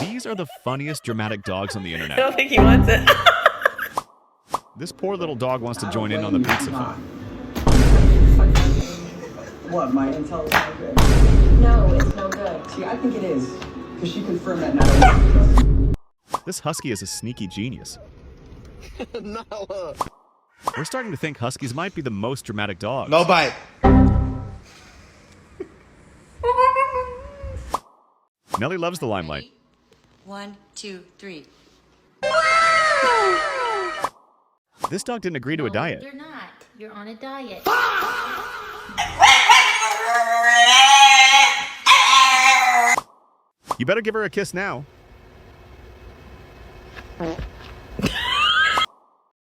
These are the funniest dramatic dogs on the I internet. don't think he wants it. This poor little dog wants to join in on the pizza fun. What, my intel is not good? No, it's no good. See, I think it is. Because she confirmed that not. This husky is a sneaky genius. No. We're starting to think huskies might be the most dramatic dogs. No bite. Nellie loves the limelight. Ready? 1, 2, 3. This dog didn't agree to a diet. You're not. You're on a diet. You better give her a kiss now.